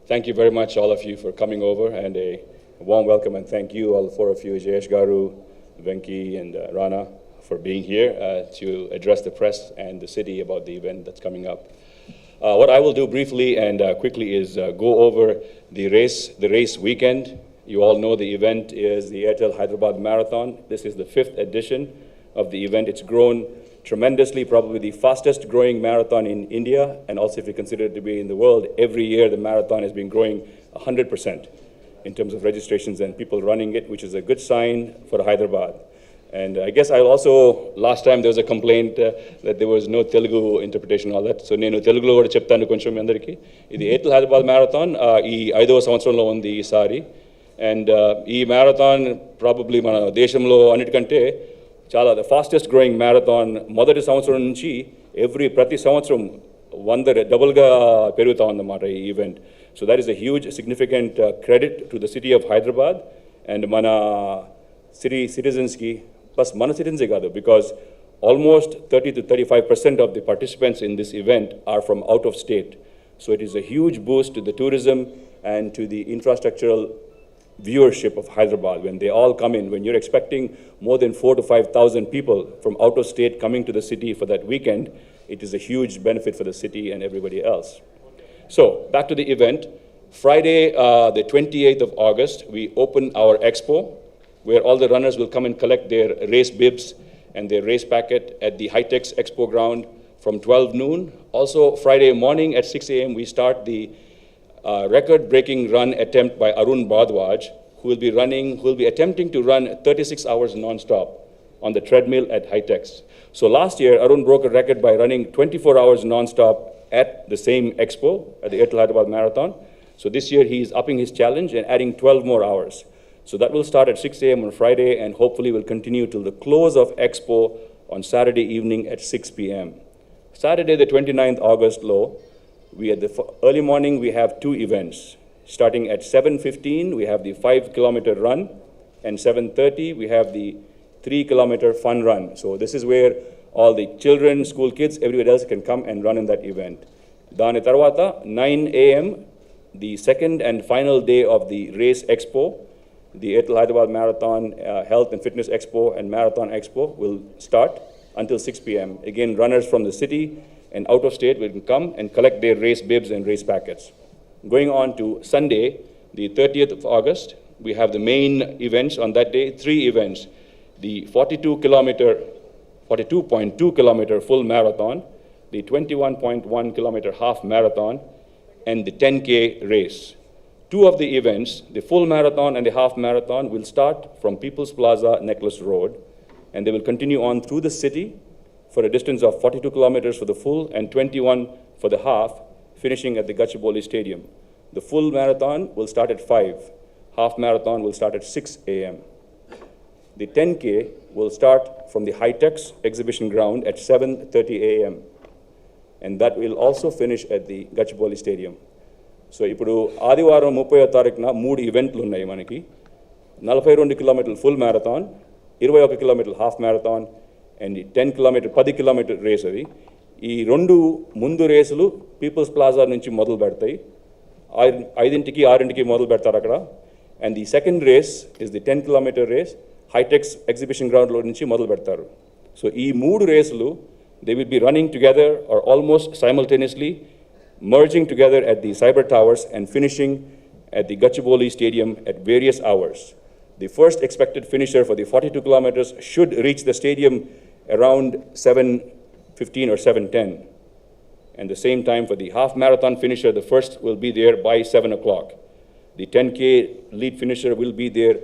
Thank you very much, all of you, for coming over, and a warm welcome and thank you, all four of you, Jayesh Garu, Venki, and Rana, for being here to address the press and the city about the event that's coming up. What I will do briefly and quickly is go over the race weekend. You all know the event is the Airtel Hyderabad Marathon. This is the 5th edition of the event. It's grown tremendously, probably the fastest growing marathon in India, and also if you consider it to be in the world, every year the marathon has been growing 100% in terms of registrations and people running it, which is a good sign for Hyderabad. And I guess I'll also, last time there was a complaint that there was no Telugu interpretation and all that. So నేను తెలుగులో కూడా చెప్తాను కొంచెం మీ అందరికీ. ఇది Airtel Hyderabad Marathon ఈ 5వ సంవత్సరంలో ఉంది ఈసారి. And ఈ marathon probably మన దేశంలో అన్నిటికంటే చాలా the fastest growing marathon. మొదటి సంవత్సరం నుంచి ప్రతి సంవత్సరం 100 డబుల్గా పెరుగుతా ఉందన్నమాట ఈ event. So that is a huge significant credit to the city of Hyderabad and మన citizens-కి. Plus, మన citizens కాదు, because almost 30 to 35% of the participants in this event are from out of state. So it is a huge boost to the tourism and to the infrastructural viewership of Hyderabad when they all come in. When you're expecting more than 4,000 to 5,000 people from out of state coming to the city for that weekend, it is a huge benefit for the city and everybody else. So, back to the event. Friday, the 28th of August, we open our expo, where all the runners will come and collect their race bibs and their race packet at the High-Tech Expo ground from 12 noon. Also, Friday morning at 6 a.m., we start the record-breaking run attempt by Arun Bhardwaj, who will be attempting to run 36 hours non-stop on the treadmill at High-Tech. So last year, Arun broke a record by running 24 hours non-stop at the same expo, at the Airtel Hyderabad Marathon. So this year, he is upping his challenge and adding 12 more hours. So that will start at 6 a.m. on Friday and hopefully will continue till the close of Expo on Saturday evening at 6 p.m. Saturday, the 29th August at the early morning, we have two events. Starting at 7:15, we have the 5-kilometer run, and 7:30, we have the 3-kilometer fun run. So this is where all the children, school kids, everyone else can come and run in that event. Dani tarvata, 9 a.m., the second and final day of the race expo, the Airtel Hyderabad Marathon Health and Fitness Expo and Marathon Expo will start until 6 p.m. Again, runners from the city and out of state will come and collect their race bibs and race packets. Going on to Sunday, the 30th of August, we have the main events on that day, 3 events. The 42.2 kilometer full marathon, the 21.1 kilometer half marathon, and the 10K race. 2 of the events, the full marathon and the half marathon, will start from People's Plaza, Necklace Road, and they will continue on through the city for a distance of 42 kilometers for the full and 21 for the half, finishing at the Gachibowli Stadium. The full marathon will start at 5. Half marathon will start at 6 a.m. The 10K will start from the High-Tech exhibition ground at 7:30 a.m. And that will also finish at the Gachibowli Stadium. So, ఇప్పుడు ఆదివారం 30వ తారీఖున 3 ఈవెంట్లు ఉన్నాయి మనకి. 42 కిలోమీటర్ల full marathon, 21 కిలోమీటర్ల half marathon and 10 kilometre race అది. ఈ 2 ముందు రేసులు పీపుల్స్ ప్లాజా నుంచి మొదలు పెడతాయి. 5కి 6కి మొదలు పెడతారు అక్కడ. And the second race is the 10 kilometre race Hitex exhibition గ్రౌండ్లో నుంచి మొదలు పెడతారు. సో ఈ 3 రేసులు they will be running together or almost simultaneously, merging together at the Cyber Towers and finishing at the Gachibowli Stadium at various hours. The first expected finisher for the 42 kilometers should reach the stadium around 7:15 or 7:10. And the same time for the half marathon finisher, the first will be there by 7 o'clock. The 10K lead finisher will be there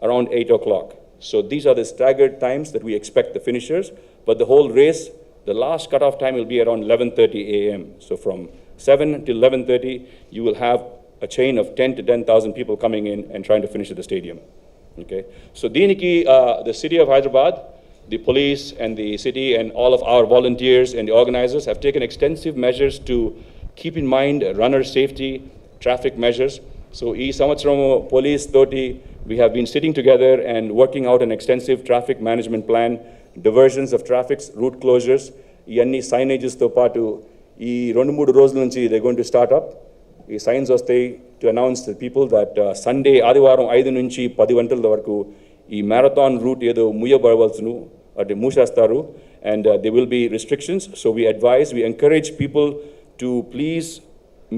around 8 o'clock. So these are the staggered times that we expect the finishers, but the whole race, the last cutoff time will be around 11:30 a.m. So from 7 till 11:30, you will have a chain of 10 to 10,000 people coming in and trying to finish at the stadium. Okay. So Diniki, the city of Hyderabad, the police and the city and all of our volunteers and the organizers have taken extensive measures to keep in mind runner safety, traffic measures. So ee samvatsaram police toti we have been sitting together and working out an extensive traffic management plan, diversions of traffics, route closures, iyanni signages tho paatu ee 2-3 రోజుల నుంచి they're going to start up ఈ signs వస్తాయి to announce to people that Sunday ఆదివారం 5 నుంచి 10 గంటల వరకు ఈ marathon route ఏదో ముయ్యబడవలసును అంటే మూసేస్తారు, and there will be restrictions. So we advise, we encourage people to please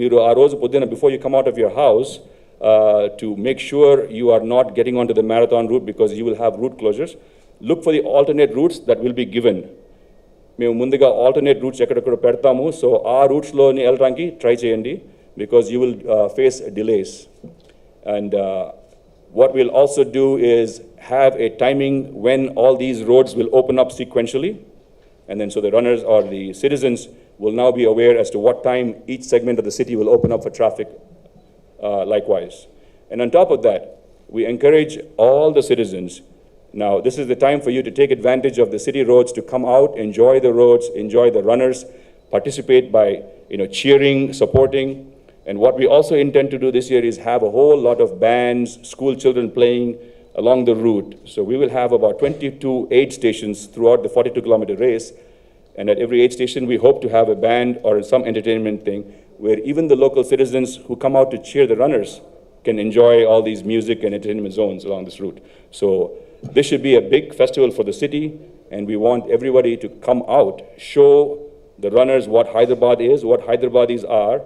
మీరు ఆ రోజు పొద్దున before you come out of your house to make sure you are not getting onto the marathon route because you will have route closures. Look for the alternate routes that will be given. మేము ముందుగా alternate routes ఎక్కడెక్కడ పెడతాము, so ఆ రూట్స్లోని వెళ్ళడానికి try చేయండి because you will face delays. And what we'll also do is have a timing when all these roads will open up sequentially, and then so the runners or the citizens will now be aware as to what time each segment of the city will open up for traffic likewise. And on top of that, we encourage all the citizens. Now, this is the time for you to take advantage of the city roads, to come out, enjoy the roads, enjoy the runners, participate by cheering, supporting. And what we also intend to do this year is have a whole lot of bands, school children playing along the route. So we will have about 22 aid stations throughout the 42-kilometer race. And at every aid station, we hope to have a band or some entertainment thing where even the local citizens who come out to cheer the runners can enjoy all these music and entertainment zones along this route. So this should be a big festival for the city, and we want everybody to come out, show the runners what Hyderabad is, what Hyderabadis are,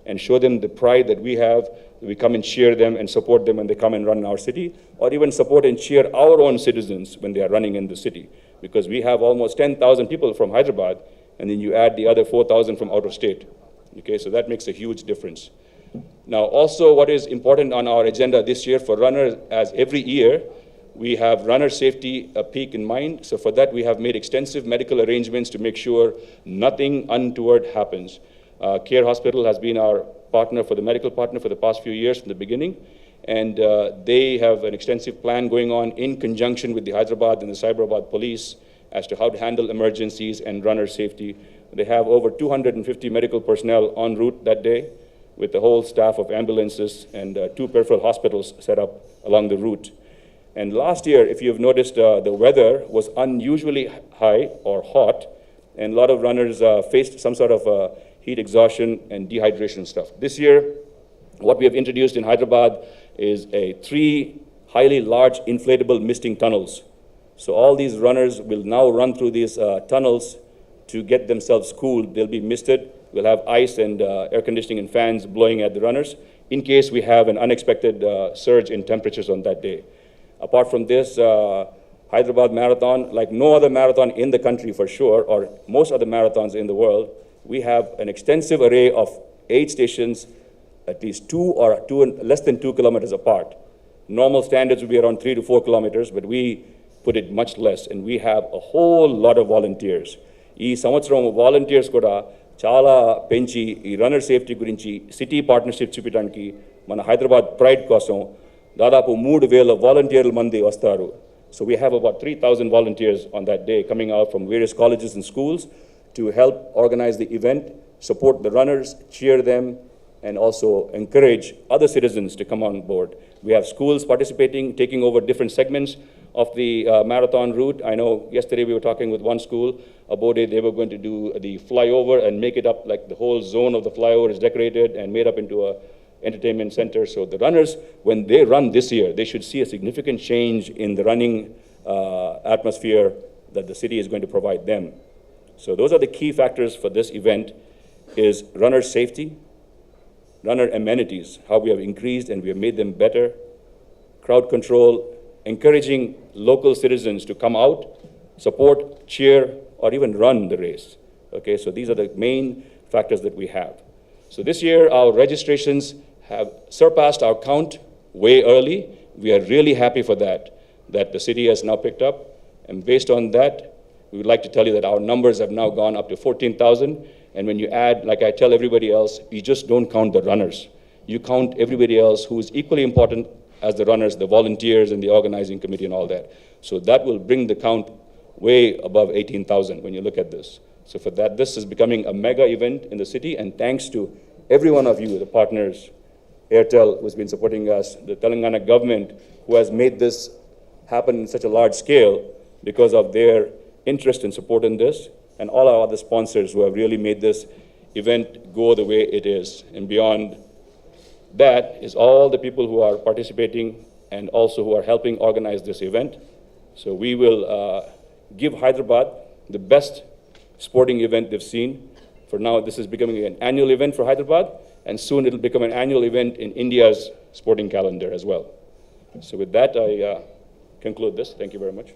and show them the pride that we have. We come and cheer them and support them when they come and run in our city, or even support and cheer our own citizens when they are running in the city. Because we have almost 10,000 people from Hyderabad, and then you add the other 4,000 from out of state. Okay, so that makes a huge difference. Now, also what is important on our agenda this year for runners, as every year, we have runner safety peak in mind. So for that, we have made extensive medical arrangements to make sure nothing untoward happens. Care Hospital has been our partner, for the medical partner, for the past few years from the beginning. And they have an extensive plan going on in conjunction with the Hyderabad and the Cyberabad police as to how to handle emergencies and runner safety. They have over 250 medical personnel en route that day with the whole staff of ambulances and 2 peripheral hospitals set up along the route. And last year, if you've noticed, the weather was unusually high or hot, and a lot of runners faced some sort of heat exhaustion and dehydration stuff. This year, what we have introduced in Hyderabad is 3 highly large inflatable misting tunnels. So all these runners will now run through these tunnels to get themselves cooled. They'll be misted. We'll have ice and air conditioning and fans blowing at the runners in case we have an unexpected surge in temperatures on that day. Apart from this, Hyderabad Marathon, like no other marathon in the country for sure, or most other marathons in the world, we have an extensive array of aid stations, at least 2 or less than 2 kilometers apart. Normal standards would be around 3 to 4 kilometers, but we put it much less, and we have a whole lot of volunteers. ఈ సంవత్సరం volunteers కూడా చాలా పెంచి ఈ runner safety గురించి city partnership చూపించడానికి మన Hyderabad pride కోసం దాదాపు 3,000 వాలంటీర్ల మంది వస్తారు. So we have about 3,000 volunteers on that day coming out from various colleges and schools to help organize the event, support the runners, cheer them, and also encourage other citizens to come on board. We have schools participating, taking over different segments of the marathon route. I know yesterday we were talking with one school about it. They were going to do the flyover and make it up like the whole zone of the flyover is decorated and made up into a entertainment center. So the runners, when they run this year, they should see a significant change in the running atmosphere that the city is going to provide them. So those are the key factors for this event: is runner safety, runner amenities, how we have increased and we have made them better, crowd control, encouraging local citizens to come out, support, cheer, or even run the race. Okay, so these are the main factors that we have. So this year, our registrations have surpassed our count way early. We are really happy for that the city has now picked up. And based on that, we would like to tell you that our numbers have now gone up to 14,000. And when you add, like I tell everybody else, you just don't count the runners. You count everybody else who is equally important as the runners, the volunteers and the organizing committee and all that. So that will bring the count way above 18,000 when you look at this. So for that, this is becoming a mega event in the city, and thanks to every one of you, the partners, Airtel, who's been supporting us, the Telangana government, who has made this happen in such a large scale because of their interest and support in this, and all our other sponsors who have really made this event go the way it is and beyond That is all the people who are participating and also who are helping organize this event. So we will give Hyderabad the best sporting event they've seen. For now, this is becoming an annual event for Hyderabad, and soon it'll become an annual event in India's sporting calendar as well. So with that, I conclude this. Thank you very much.